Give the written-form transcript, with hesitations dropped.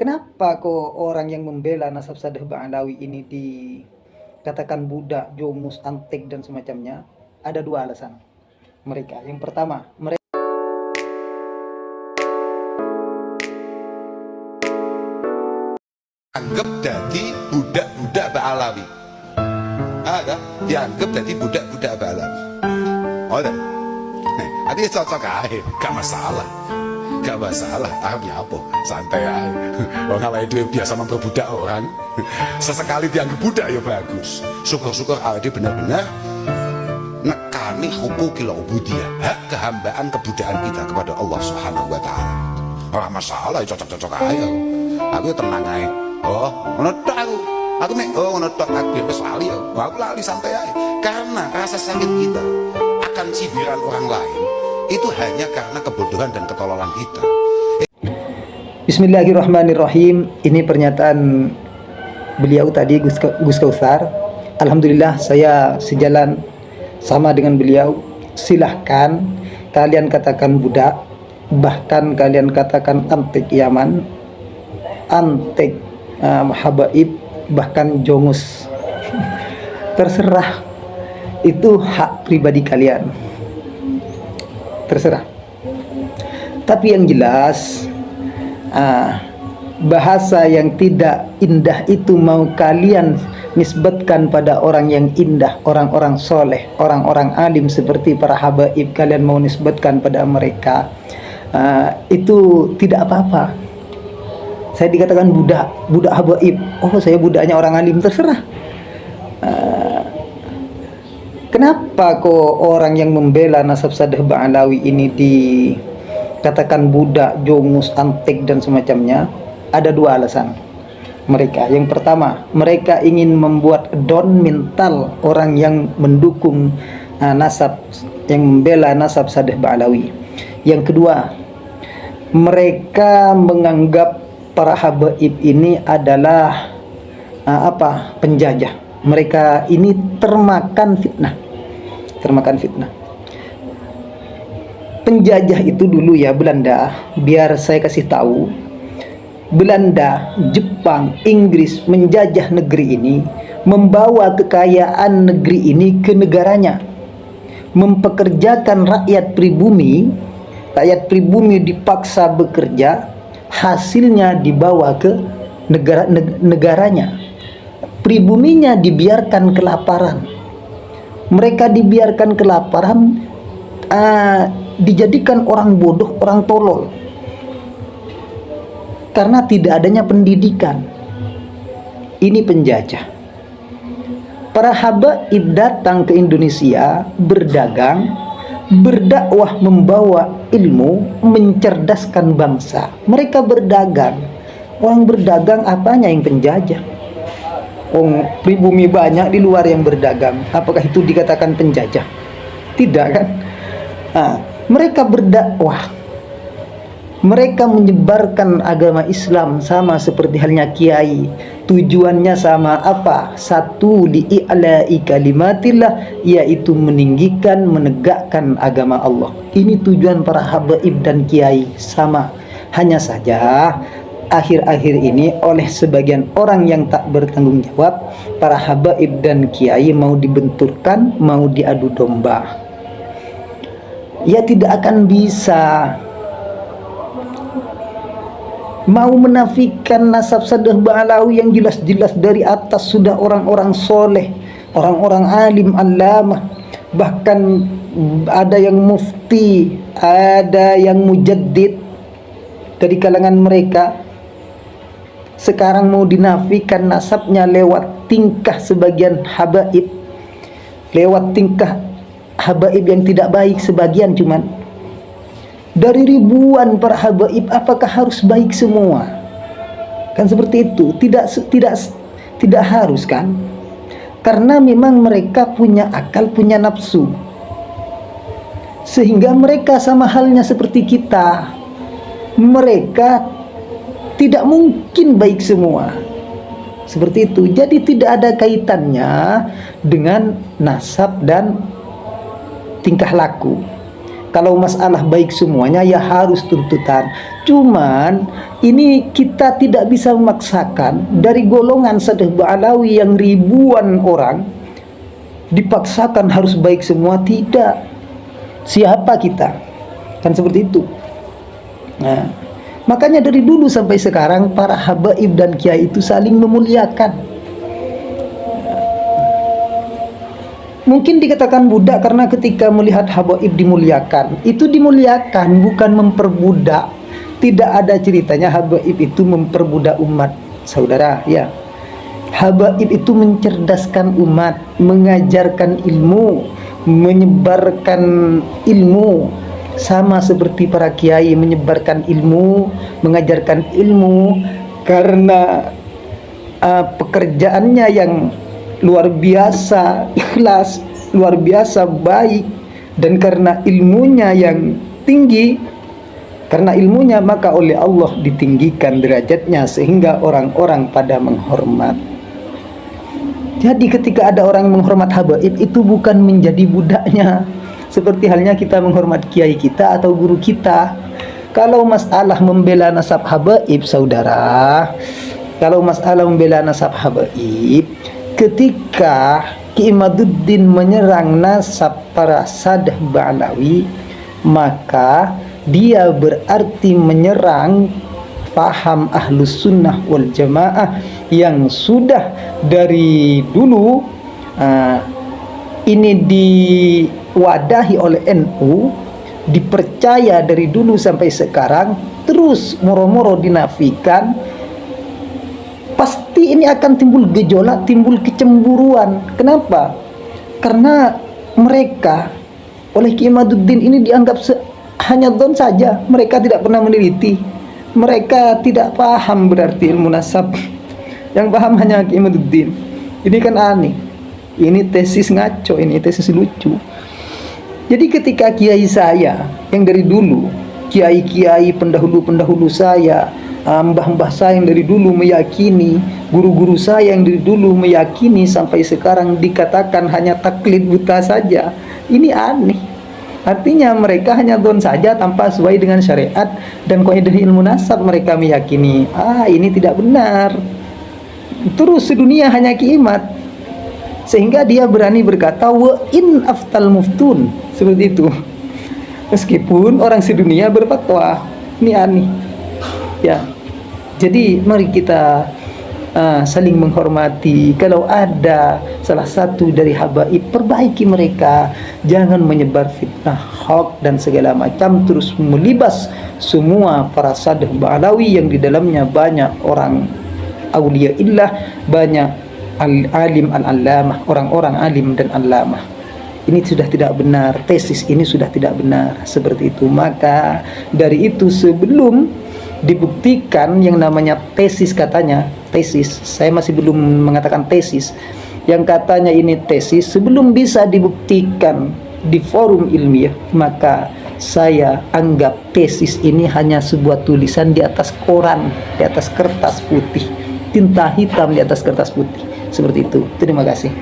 Kenapa kok orang yang membela nasab Sadeh Ba'alawi ini dikatakan budak, jomus, antek dan semacamnya? Ada dua alasan mereka. Yang pertama, mereka anggap jadi budak-budak Ba'alawi. Ada dianggap jadi budak-budak Ba'alawi. Oh, ada cocok aja, gak masalah. Gak masalah, artinya apa? Santai aja. Orang awake dhewe biasa memperbudak orang. Sesekali dianggap budak ya bagus. Syukur-syukur awake dhewe benar-benar nekani hukukil ubudiyah, hak kehambaan kebudakan kita kepada Allah Subhanahu wa taala. Ora masalah, cocok-cocok aja. Aku tenang aja. Oh, ngono tok aku. Aku nek ngono tok takbir wis lali ya. Aku lali santai aja. Karena rasa sakit kita akan cibiran orang lain itu hanya karena kebodohan dan ketololan kita. Bismillahirrahmanirrahim. Ini pernyataan beliau tadi, Gus Kausar. Alhamdulillah saya sejalan sama dengan beliau. Silahkan kalian katakan budak, bahkan kalian katakan antek Yaman, antek habaib, bahkan jongus. Terserah, itu hak pribadi kalian, terserah. Tapi yang jelas, bahasa yang tidak indah itu mau kalian nisbatkan pada orang yang indah, orang-orang soleh, orang-orang alim seperti para habaib, kalian mau nisbatkan pada mereka, itu tidak apa-apa. Saya dikatakan budak habaib, oh saya budaknya orang alim, terserah. Kenapa kok orang yang membela nasab Sadeh Ba'alawi ini dikatakan budak, jongus, antek dan semacamnya? Ada dua alasan mereka. Yang pertama, mereka ingin membuat down mental orang yang mendukung nasab, yang membela nasab Sadeh Ba'alawi. Yang kedua, mereka menganggap para habaib ini adalah penjajah. Mereka ini termakan fitnah. Penjajah itu dulu ya Belanda. Biar saya kasih tahu, Belanda, Jepang, Inggris menjajah negeri ini, membawa kekayaan negeri ini ke negaranya, mempekerjakan rakyat pribumi. Rakyat pribumi dipaksa bekerja, hasilnya dibawa ke negaranya. Pribuminya dibiarkan kelaparan. Mereka dibiarkan kelaparan, dijadikan orang bodoh, orang tolol, karena tidak adanya pendidikan. Ini penjajah. Para habaib datang ke Indonesia, berdagang, berdakwah, membawa ilmu, mencerdaskan bangsa. Mereka berdagang. Orang berdagang apanya yang penjajah? Pribumi banyak di luar yang berdagang. Apakah itu dikatakan penjajah? Tidak kan? Mereka berdakwah, mereka menyebarkan agama Islam sama seperti halnya kiai. Tujuannya sama apa? Satu, li'i'la'i kalimatillah, yaitu meninggikan, menegakkan agama Allah. Ini tujuan para habaib dan kiai sama. Hanya saja akhir-akhir ini oleh sebagian orang yang tak bertanggung jawab, para habaib dan kiai mau dibenturkan, mau diadu domba. Ya tidak akan bisa. Mau menafikan nasab Sadeh Ba'alawi yang jelas-jelas dari atas sudah orang-orang soleh, orang-orang alim, allamah, bahkan ada yang mufti, ada yang mujaddid dari kalangan mereka. Sekarang mau dinafikan nasabnya lewat tingkah sebagian habaib, lewat tingkah habaib yang tidak baik sebagian. Cuman dari ribuan para habaib, apakah harus baik semua? Kan seperti itu. Tidak harus kan? Karena memang mereka punya akal, punya nafsu, sehingga mereka sama halnya seperti kita. Mereka tidak mungkin baik semua. Seperti itu. Jadi tidak ada kaitannya dengan nasab dan tingkah laku. Kalau masalah baik semuanya ya harus tuntutan. Cuman ini kita tidak bisa memaksakan dari golongan Sadeh Ba'alawi yang ribuan orang dipaksakan harus baik semua, tidak. Siapa kita? Kan seperti itu. Nah, makanya dari dulu sampai sekarang para habaib dan kiai itu saling memuliakan. Mungkin dikatakan budak karena ketika melihat habaib dimuliakan, itu dimuliakan bukan memperbudak. Tidak ada ceritanya habaib itu memperbudak umat, saudara, ya. Habaib itu mencerdaskan umat, mengajarkan ilmu, menyebarkan ilmu, sama seperti para kiai menyebarkan ilmu, mengajarkan ilmu, karena pekerjaannya yang luar biasa ikhlas, luar biasa baik, dan karena ilmunya yang tinggi, karena ilmunya maka oleh Allah ditinggikan derajatnya sehingga orang-orang pada menghormat. Jadi ketika ada orang yang menghormat habaib, itu bukan menjadi budaknya, seperti halnya kita menghormat kiai kita atau guru kita. Kalau masalah membela nasab habaib, saudara, kalau masalah membela nasab habaib, ketika Ki Imaduddin menyerang nasab para Sadeh Ba'alawi, maka dia berarti menyerang paham Ahlus Sunnah wal Jamaah yang sudah dari dulu ini diwadahi oleh NU, dipercaya dari dulu sampai sekarang, terus moro-moro dinafikan. Pasti ini akan timbul gejolak, timbul kecemburuan. Kenapa? Karena mereka oleh Ki Imaduddin ini dianggap hanya don saja. Mereka tidak pernah meneliti. Mereka tidak paham berarti ilmu nasab. Yang paham hanya Ki Imaduddin. Ini kan aneh. Ini tesis ngaco, ini tesis lucu. Jadi ketika kiai saya yang dari dulu, kiai-kiai pendahulu-pendahulu saya, mbah-mbah saya yang dari dulu meyakini, guru-guru saya yang dari dulu meyakini, sampai sekarang dikatakan hanya taklid buta saja. Ini aneh. Artinya mereka hanya don saja tanpa sesuai dengan syariat dan kaidah ilmu nasab. Mereka meyakini ini tidak benar. Terus sedunia hanya kiamat, sehingga dia berani berkata wa in aftal muftun, seperti itu, meskipun orang sedunia berfatwa. Ini aneh. Ya, jadi mari kita saling menghormati. Kalau ada salah satu dari habaib, perbaiki mereka. Jangan menyebar fitnah, hoax dan segala macam, terus melibas semua para Sadeh Ba'alawi yang di dalamnya banyak orang aulia illah, banyak alim al-allamah, orang-orang alim dan allamah. Ini sudah tidak benar, tesis ini sudah tidak benar, seperti itu. Maka dari itu, sebelum dibuktikan yang namanya tesis, katanya tesis, saya masih belum mengatakan tesis, yang katanya ini tesis, sebelum bisa dibuktikan di forum ilmiah, maka saya anggap tesis ini hanya sebuah tulisan di atas koran, di atas kertas putih, tinta hitam di atas kertas putih, seperti itu. Terima kasih.